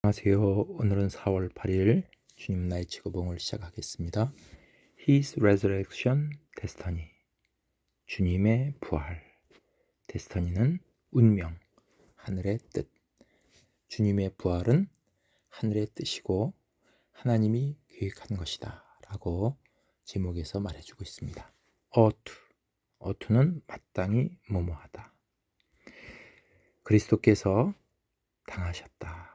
안녕하세요. 오늘은 4월 8일 주님 나의 직업봉을 시작하겠습니다. His Resurrection Destiny. 주님의 부활. 데스티니는 운명, 하늘의 뜻. 주님의 부활은 하늘의 뜻이고 하나님이 계획한 것이다 라고 제목에서 말해주고 있습니다. 어투는 마땅히 뭐뭐하다. 그리스도께서 당하셨다.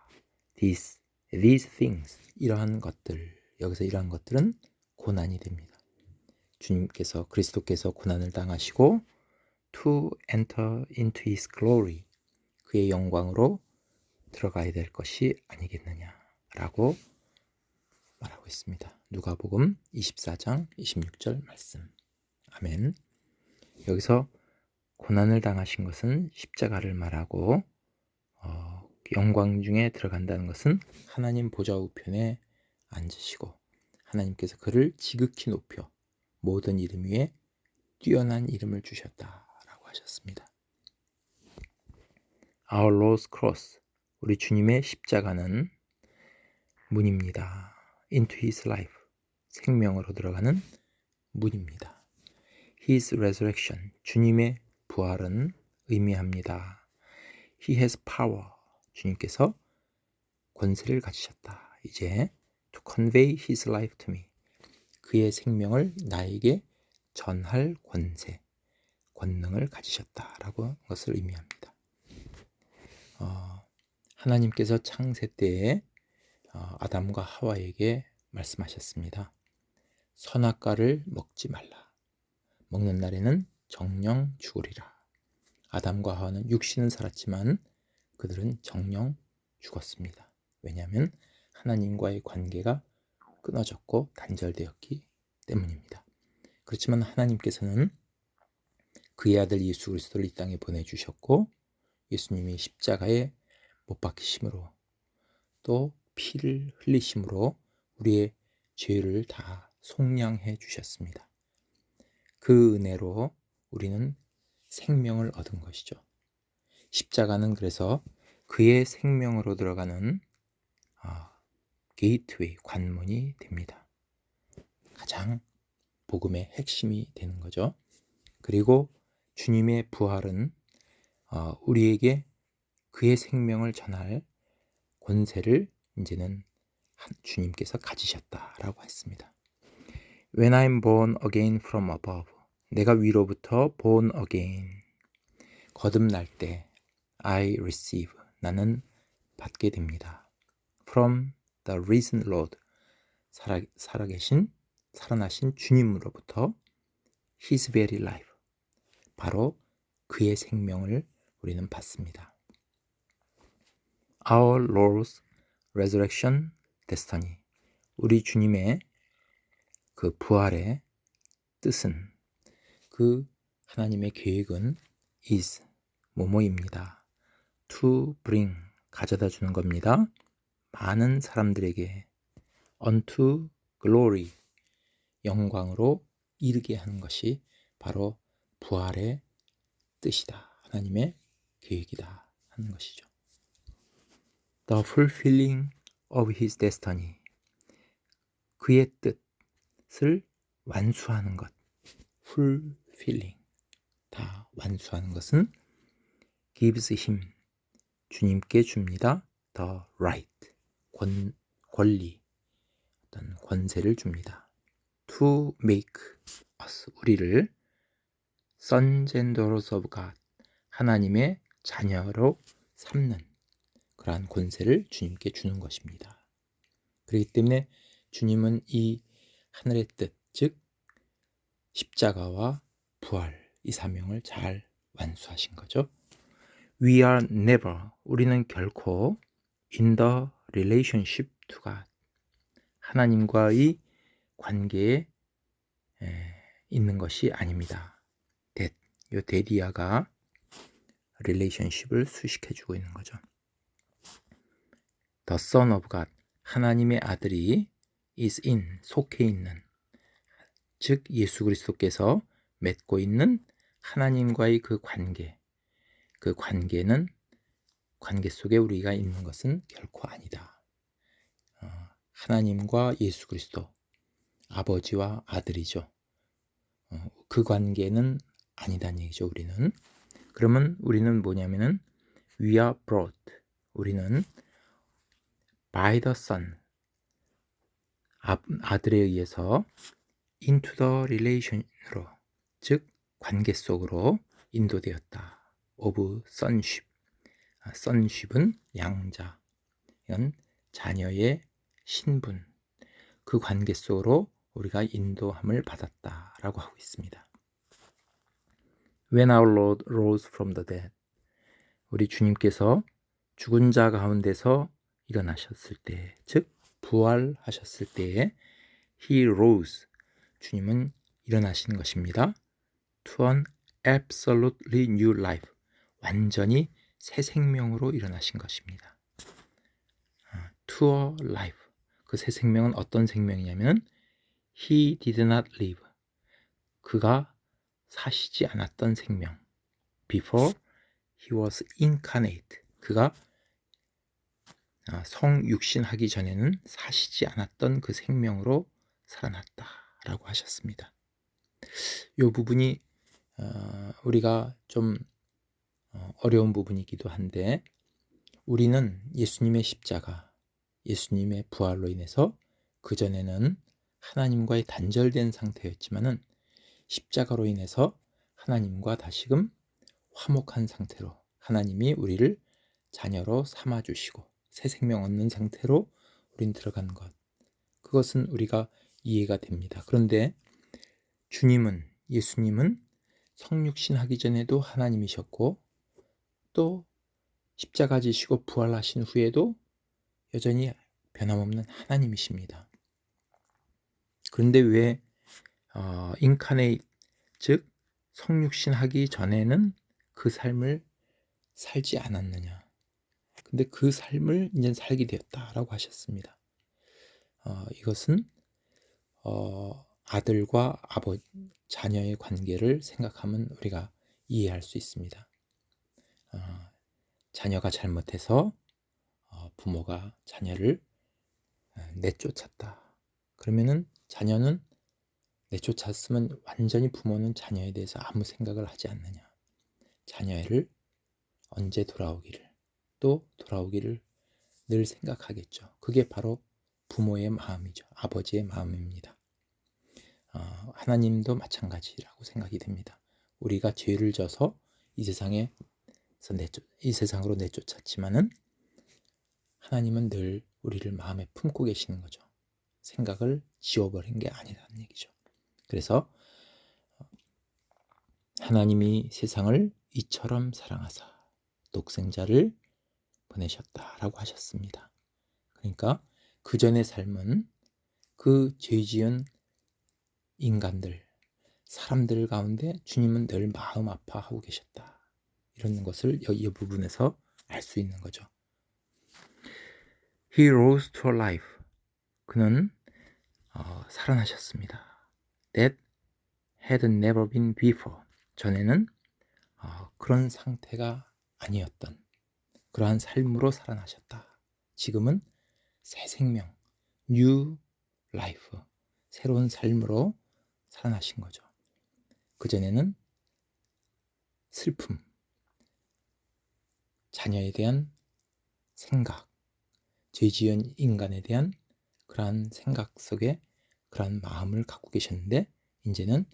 These things, 이러한 것들, 여기서 이러한 것들은 고난이 됩니다. 그리스도께서 고난을 당하시고 to enter into his glory, 그의 영광으로 들어가야 될 것이 아니겠느냐라고 말하고 있습니다. 누가복음 24장 26절 말씀. 아멘. 여기서 고난을 당하신 것은 십자가를 말하고 영광 중에 들어간다는 것은 하나님 보좌 우편에 앉으시고 하나님께서 그를 지극히 높여 모든 이름 위에 뛰어난 이름을 주셨다라고 하셨습니다. Our Lord's Cross, 우리 주님의 십자가는 문입니다. Into His life, 생명으로 들어가는 문입니다. His resurrection, 주님의 부활은 의미합니다. He has power, 주님께서 권세를 가지셨다. 이제 to convey his life to me, 그의 생명을 나에게 전할 권세, 권능을 가지셨다라고 것을 의미합니다. 하나님께서 창세 때에 아담과 하와에게 말씀하셨습니다. 선악과를 먹지 말라. 먹는 날에는 정령 죽으리라. 아담과 하와는 육신은 살았지만 그들은 정령 죽었습니다. 왜냐하면 하나님과의 관계가 끊어졌고 단절되었기 때문입니다. 그렇지만 하나님께서는 그의 아들 예수 그리스도를 이 땅에 보내주셨고 예수님이 십자가에 못 박히심으로 또 피를 흘리심으로 우리의 죄를 다 속량해 주셨습니다. 그 은혜로 우리는 생명을 얻은 것이죠. 십자가는 그래서 그의 생명으로 들어가는 게이트웨이, 관문이 됩니다. 가장 복음의 핵심이 되는 거죠. 그리고 주님의 부활은 우리에게 그의 생명을 전할 권세를 이제는 주님께서 가지셨다라고 했습니다. When I'm born again from above, 내가 위로부터 born again, 거듭날 때 I receive, 나는 받게 됩니다. From the risen Lord, 살아나신 주님으로부터 His very life, 바로 그의 생명을 우리는 받습니다. Our Lord's Resurrection Destiny, 우리 주님의 그 부활의 뜻은, 그 하나님의 계획은 is, 뭐뭐입니다. To bring, 가져다 주는 겁니다. 많은 사람들에게 unto glory, 영광으로 이르게 하는 것이 바로 부활의 뜻이다. 하나님의 계획이다 하는 것이죠. The fulfilling of his destiny, 그의 뜻을 완수하는 것. fulfilling, 다 완수하는 것은 gives him, 주님께 줍니다. the right, 권리, 어떤 권세를 줍니다. to make us, 우리를 sons and daughters of God, 하나님의 자녀로 삼는 그러한 권세를 주님께 주는 것입니다. 그렇기 때문에 주님은 이 하늘의 뜻, 즉 십자가와 부활, 이 사명을 잘 완수하신 거죠. We are never, 우리는 결코 in the relationship to God, 하나님과의 관계에 있는 것이 아닙니다. 이 데디아가 relationship을 수식해주고 있는 거죠. The Son of God, 하나님의 아들이 is in, 속해 있는, 즉 예수 그리스도께서 맺고 있는 하나님과의 그 관계는, 관계 속에 우리가 있는 것은 결코 아니다. 하나님과 예수 그리스도, 아버지와 아들이죠. 그 관계는 아니다는 얘기죠. 우리는. 그러면 우리는 뭐냐면은 we are brought, 우리는 by the Son, 아들에 의해서 into the relation으로, 즉 관계 속으로 인도되었다. of sonship, sonship은 양자, 이건 자녀의 신분, 그 관계 속으로 우리가 인도함을 받았다라고 하고 있습니다. When our Lord rose from the dead, 우리 주님께서 죽은 자 가운데서 일어나셨을 때, 즉 부활하셨을 때에 He rose, 주님은 일어나신 것입니다. To an absolutely new life, 완전히 새 생명으로 일어나신 것입니다. To a life, 그 새 생명은 어떤 생명이냐면 He did not live, 그가 사시지 않았던 생명. Before he was incarnate, 그가 성육신하기 전에는 사시지 않았던 그 생명으로 살아났다라고 하셨습니다. 이 부분이 우리가 좀 어려운 부분이기도 한데, 우리는 예수님의 십자가, 예수님의 부활로 인해서 그전에는 하나님과의 단절된 상태였지만은 십자가로 인해서 하나님과 다시금 화목한 상태로 하나님이 우리를 자녀로 삼아주시고 새 생명 얻는 상태로 우린 들어간 것, 그것은 우리가 이해가 됩니다. 그런데 주님은, 예수님은 성육신 하기 전에도 하나님이셨고 또 십자가 지시고 부활하신 후에도 여전히 변함없는 하나님이십니다. 그런데 왜 인카네이트, 즉 성육신 하기 전에는 그 삶을 살지 않았느냐? 근데 그 삶을 이제 살게 되었다라고 하셨습니다. 이것은 아들과 자녀의 관계를 생각하면 우리가 이해할 수 있습니다. 자녀가 잘못해서 부모가 자녀를 내쫓았다. 그러면은 자녀는 내쫓았으면 완전히 부모는 자녀에 대해서 아무 생각을 하지 않느냐. 자녀를 언제 돌아오기를, 또 돌아오기를 늘 생각하겠죠. 그게 바로 부모의 마음이죠. 아버지의 마음입니다. 하나님도 마찬가지라고 생각이 됩니다. 우리가 죄를 져서 이 세상으로 내쫓았지만은 하나님은 늘 우리를 마음에 품고 계시는 거죠. 생각을 지워버린 게 아니라는 얘기죠. 그래서 하나님이 세상을 이처럼 사랑하사 독생자를 보내셨다라고 하셨습니다. 그러니까 그 전의 삶은 그 죄지은 인간들, 사람들 가운데 주님은 늘 마음 아파하고 계셨다. 이런 것을 이 부분에서 알 수 있는 거죠. He rose to life. 그는 살아나셨습니다. That had never been before. 전에는 그런 상태가 아니었던 그러한 삶으로 살아나셨다. 지금은 새 생명, new life, 새로운 삶으로 살아나신 거죠. 그전에는 슬픔, 자녀에 대한 생각, 죄 지은 인간에 대한 그러한 생각 속에 그러한 마음을 갖고 계셨는데 이제는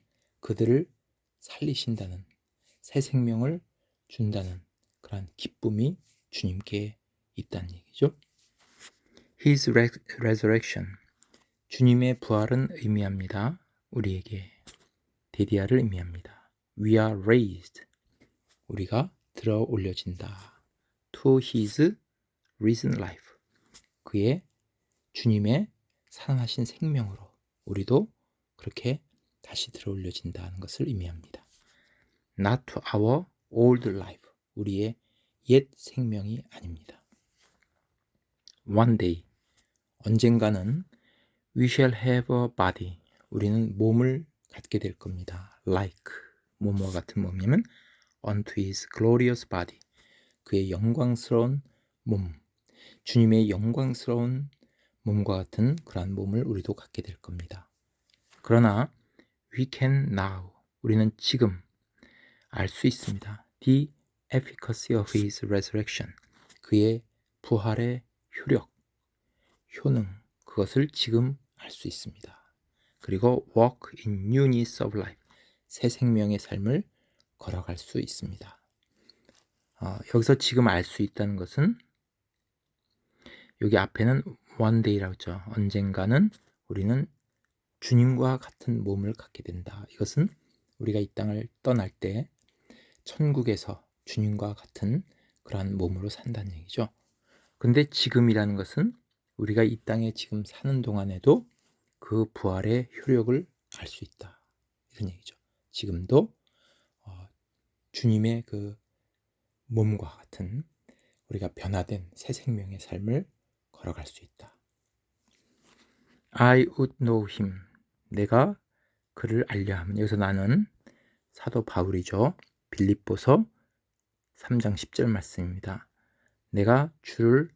그들을 살리신다는, 새 생명을 준다는 그러한 기쁨이 주님께 있다는 얘기죠. His resurrection, 주님의 부활은 의미합니다. 우리에게 데디아를 의미합니다. We are raised, 우리가 들어 올려진다. To His risen life, 그의 주님의 살아나신 생명으로 우리도 그렇게 다시 들어 올려진다는 것을 의미합니다. Not to our old life, 우리의 옛 생명이 아닙니다. One day, 언젠가는 we shall have a body, 우리는 몸을 갖게 될 겁니다. Like, 뭐뭐와 같은 몸이면 unto his glorious body, 그의 영광스러운 몸, 주님의 영광스러운 몸과 같은 그러한 몸을 우리도 갖게 될 겁니다. 그러나 we can now, 우리는 지금 알 수 있습니다. The efficacy of his resurrection, 그의 부활의 효력, 효능, 그것을 지금 알 수 있습니다. 그리고 walk in newness of life, 새 생명의 삶을 걸어갈 수 있습니다. 여기서 지금 알 수 있다는 것은 여기 앞에는 one day라고 했죠. 언젠가는 우리는 주님과 같은 몸을 갖게 된다. 이것은 우리가 이 땅을 떠날 때 천국에서 주님과 같은 그러한 몸으로 산다는 얘기죠. 근데 지금이라는 것은 우리가 이 땅에 지금 사는 동안에도 그 부활의 효력을 알 수 있다. 이런 얘기죠. 지금도 주님의 그 몸과 같은 우리가 변화된 새 생명의 삶을 걸어갈 수 있다. I would know him. 내가 그를 알려 하면, 여기서 나는 사도 바울이죠. 빌립보서 3장 10절 말씀입니다. 내가 주를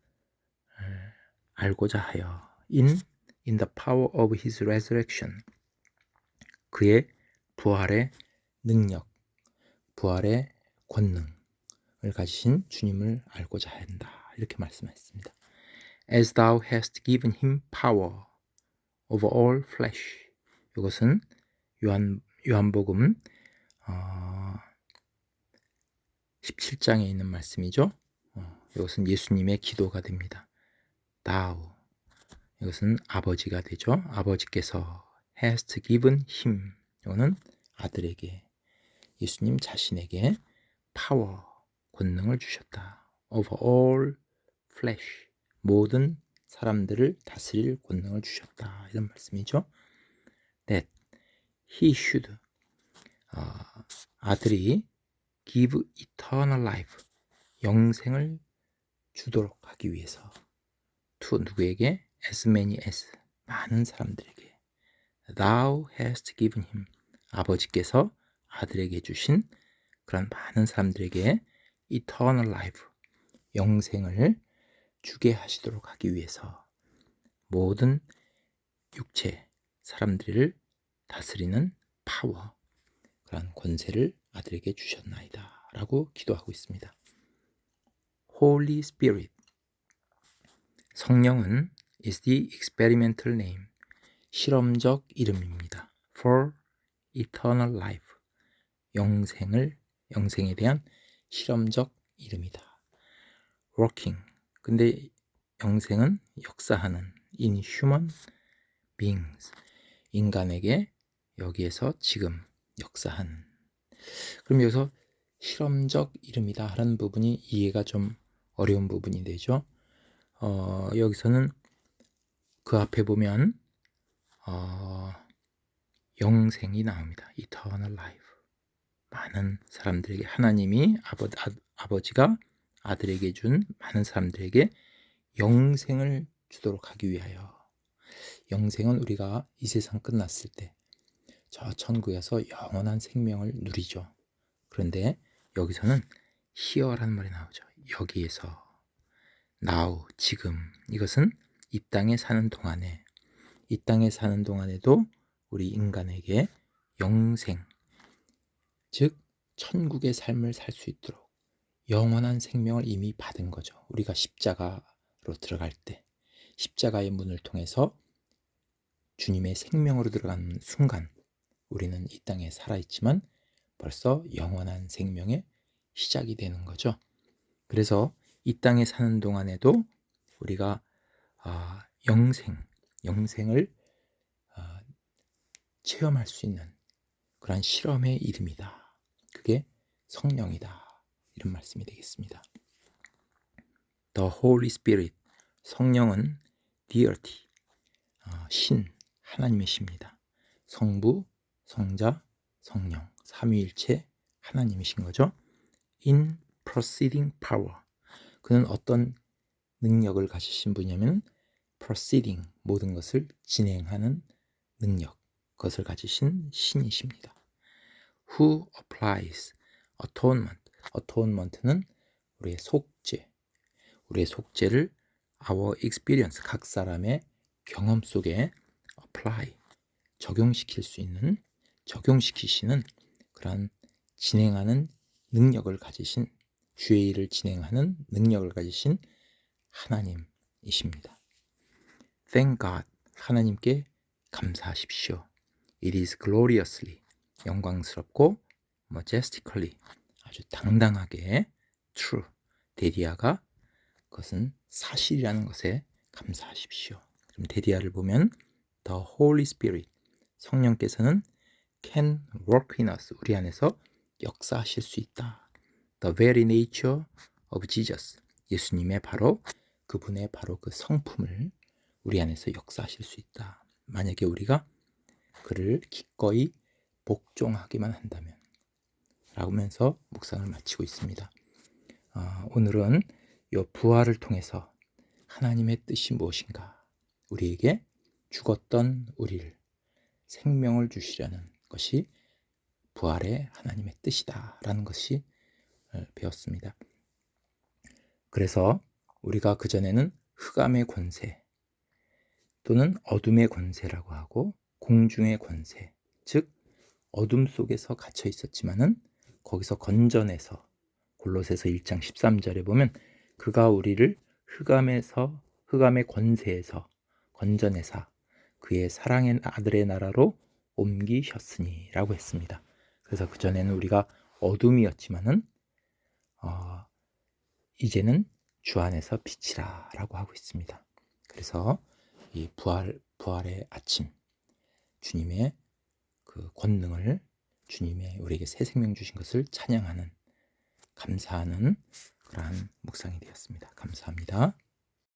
알고자 하여 in the power of his resurrection, 그의 부활의 능력, 부활의 권능을 가지신 주님을 알고자 한다. 이렇게 말씀했습니다. As thou hast given him power over all flesh. 이것은 요한복음 17장에 있는 말씀이죠. 이것은 예수님의 기도가 됩니다. thou, 이것은 아버지가 되죠. 아버지께서 hast given him, 이거는 아들에게, 예수님 자신에게 power, 권능을 주셨다. over all flesh, 모든 사람들을 다스릴 권능을 주셨다. 이런 말씀이죠. that he should, 아들이 give eternal life, 영생을 주도록 하기 위해서, to 누구에게? as many as, 많은 사람들에게. thou hast given him, 아버지께서 아들에게 주신 그런 많은 사람들에게 eternal life, 영생을 주게 하시도록 하기 위해서 모든 육체 사람들을 다스리는 파워, 그런 권세를 아들에게 주셨나이다 라고 기도하고 있습니다. Holy Spirit, 성령은 is the experimental name, 실험적 이름입니다. for eternal life, 영생에 대한 실험적 이름이다. working, 근데 영생은 역사하는 in human beings, 인간에게 여기에서 지금 역사하는. 그럼 여기서 실험적 이름이다 하는 부분이 이해가 좀 어려운 부분이 되죠. 여기서는 그 앞에 보면 영생이 나옵니다. eternal life, 많은 사람들에게, 하나님이 아버지가 아들에게 준 많은 사람들에게 영생을 주도록 하기 위하여. 영생은 우리가 이 세상 끝났을 때 저 천국에서 영원한 생명을 누리죠. 그런데 여기서는 here라는 말이 나오죠. 여기에서, now, 지금, 이것은 이 땅에 사는 동안에, 이 땅에 사는 동안에도 우리 인간에게 영생, 즉 천국의 삶을 살 수 있도록 영원한 생명을 이미 받은 거죠. 우리가 십자가로 들어갈 때, 십자가의 문을 통해서 주님의 생명으로 들어가는 순간 우리는 이 땅에 살아있지만 벌써 영원한 생명의 시작이 되는 거죠. 그래서 이 땅에 사는 동안에도 우리가 영생을 체험할 수 있는 그런 실험의 이름이다. 그게 성령이다. 이런 말씀이 되겠습니다. The Holy Spirit, 성령은 deity, 신, 하나님의 신입니다. 성부, 성자, 성령, 삼위일체 하나님이신 거죠. In proceeding power, 그는 어떤 능력을 가지신 분이냐면 proceeding, 모든 것을 진행하는 능력, 그것을 가지신 신이십니다. Who applies atonement, atonement는 우리의 속죄, 우리의 속죄를 our experience, 각 사람의 경험 속에 apply, 적용시키시는 그런 진행하는 능력을 가지신, 주의 일을 진행하는 능력을 가지신 하나님이십니다. Thank God, 하나님께 감사하십시오. It is gloriously, 영광스럽고 majestically, 아주 당당하게 true, 데디아가 그것은 사실이라는 것에 감사하십시오. 그럼 데디아를 보면 The Holy Spirit, 성령께서는 can work in us, 우리 안에서 역사하실 수 있다. The very nature of Jesus, 예수님의 바로 그분의 바로 그 성품을 우리 안에서 역사하실 수 있다. 만약에 우리가 그를 기꺼이 복종하기만 한다면, 라면서 묵상을 마치고 있습니다. 오늘은 이 부활을 통해서 하나님의 뜻이 무엇인가, 우리에게 죽었던 우리를 생명을 주시려는 것이 부활의 하나님의 뜻이다 라는 것이 배웠습니다. 그래서 우리가 그전에는 흑암의 권세 또는 어둠의 권세라고 하고 공중의 권세, 즉 어둠 속에서 갇혀 있었지만은 거기서 건져내서 골로새서 1장 13절에 보면 그가 우리를 흑암의 권세에서 건져내사 그의 사랑의 아들의 나라로 옮기셨으니 라고 했습니다. 그래서 그전에는 우리가 어둠이었지만은 이제는 주 안에서 빛이라 라고 하고 있습니다. 그래서 이 부활의 아침, 주님의 그 권능을, 주님의 우리에게 새 생명 주신 것을 찬양하는, 감사하는 그러한 묵상이 되었습니다. 감사합니다.